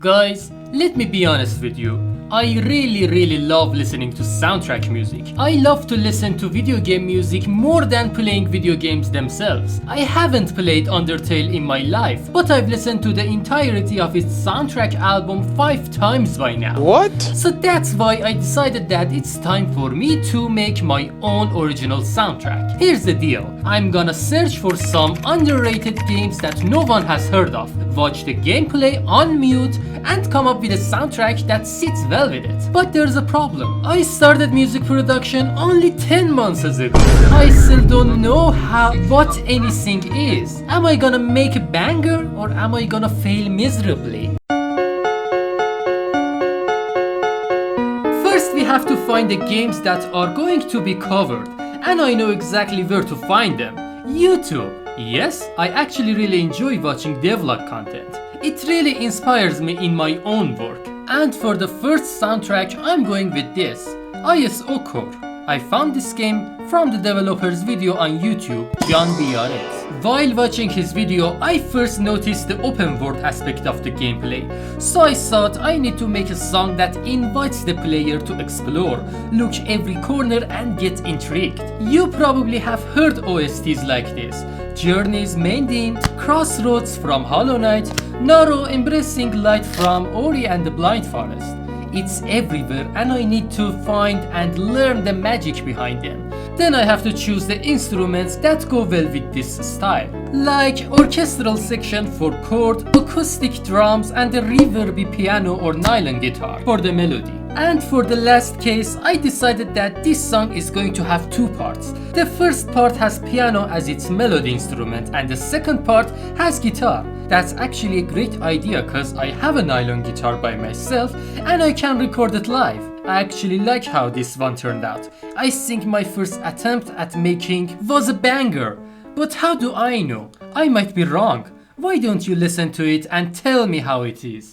Guys, let me be honest with you. I really love listening to soundtrack music. I love to listen to video game music more than playing video games themselves. I haven't played Undertale in my life, but I've listened to the entirety of its soundtrack album 5 times by now. What? So that's why I decided that it's time for me to make my own original soundtrack. Here's the deal. I'm gonna search for some underrated games that no one has heard of, watch the gameplay on mute, and come up with a soundtrack that sits well with it. But there's a problem. I started music production only 10 months ago. I still don't know what anything is. Am I gonna make a banger or am I gonna fail miserably? First we have to find the games that are going to be covered, and I know exactly where to find them. YouTube. Yes, I actually really enjoy watching devlog content. It really inspires me in my own work. And for the first soundtrack, I'm going with this, ISO Core. I found this game from the developer's video on YouTube, Johnbrx. While watching his video, I first noticed the open world aspect of the gameplay, so I thought I need to make a song that invites the player to explore, look every corner and get intrigued. You probably have heard OSTs like this: Journey's main theme, Crossroads from Hollow Knight, Narrow Embracing Light from Ori and the Blind Forest. It's everywhere and I need to find and learn the magic behind them. Then I have to choose the instruments that go well with this style, like orchestral section for chord, acoustic drums and a reverby piano or nylon guitar for the melody. And for the last case, I decided that this song is going to have 2 parts. The first part has piano as its melody instrument and the second part has guitar. That's actually a great idea cause I have a nylon guitar by myself and I can record it live. I actually like how this one turned out. I think my first attempt at making was a banger. But how do I know? I might be wrong. Why don't you listen to it and tell me how it is?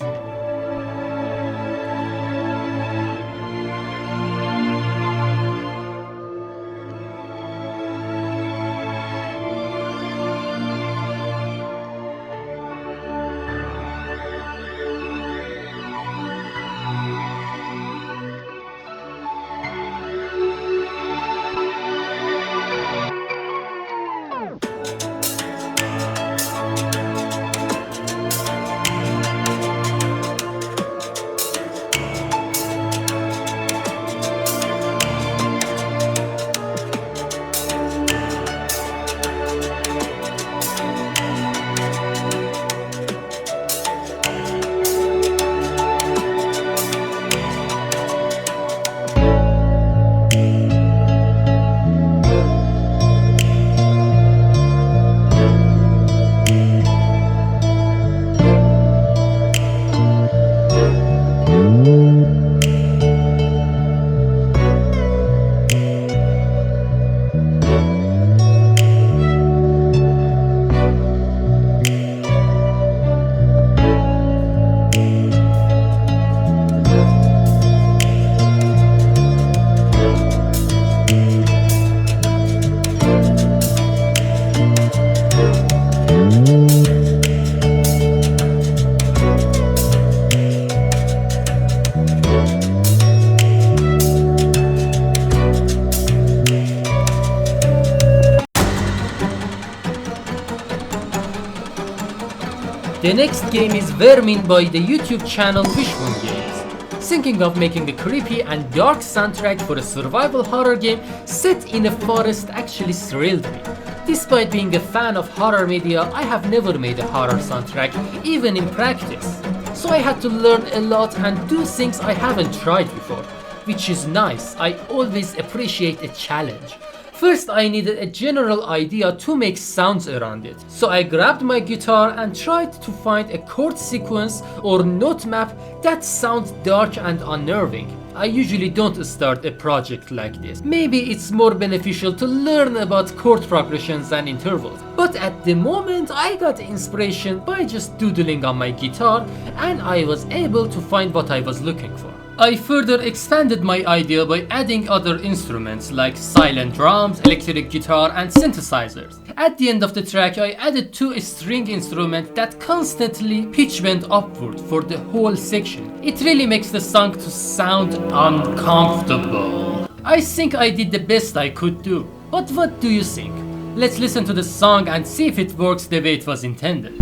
The next game is Vermin by the YouTube channel Wishbone Games. Thinking of making a creepy and dark soundtrack for a survival horror game set in a forest actually thrilled me. Despite being a fan of horror media, I have never made a horror soundtrack, even in practice. So I had to learn a lot and do things I haven't tried before, which is nice. I always appreciate a challenge. First, I needed a general idea to make sounds around it. So I grabbed my guitar and tried to find a chord sequence or note map that sounds dark and unnerving. I usually don't start a project like this. Maybe it's more beneficial to learn about chord progressions and intervals. But at the moment, I got inspiration by just doodling on my guitar and I was able to find what I was looking for. I further expanded my idea by adding other instruments like silent drums, electric guitar and synthesizers. At the end of the track I added 2 string instruments that constantly pitch bend upward for the whole section. It really makes the song to sound uncomfortable. I think I did the best I could do. But what do you think? Let's listen to the song and see if it works the way it was intended.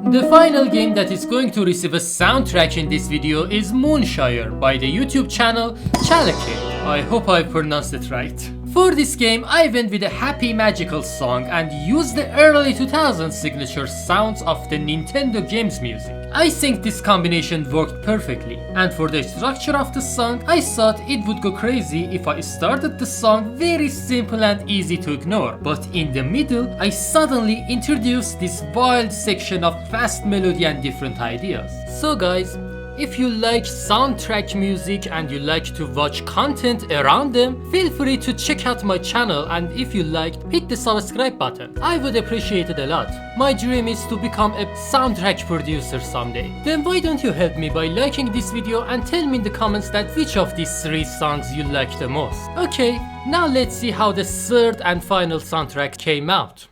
The final game that is going to receive a soundtrack in this video is Moonshire by the YouTube channel Chalacade. I hope I pronounced it right. For this game, I went with a happy magical song and used the early 2000s signature sounds of the Nintendo games music. I think this combination worked perfectly, and for the structure of the song, I thought it would go crazy if I started the song very simple and easy to ignore, but in the middle, I suddenly introduced this wild section of fast melody and different ideas. So guys, if you like soundtrack music and you like to watch content around them, feel free to check out my channel, and if you liked, hit the subscribe button. I would appreciate it a lot. My dream is to become a soundtrack producer someday. Then why don't you help me by liking this video and tell me in the comments that which of these 3 songs you like the most. Okay, now let's see how the third and final soundtrack came out.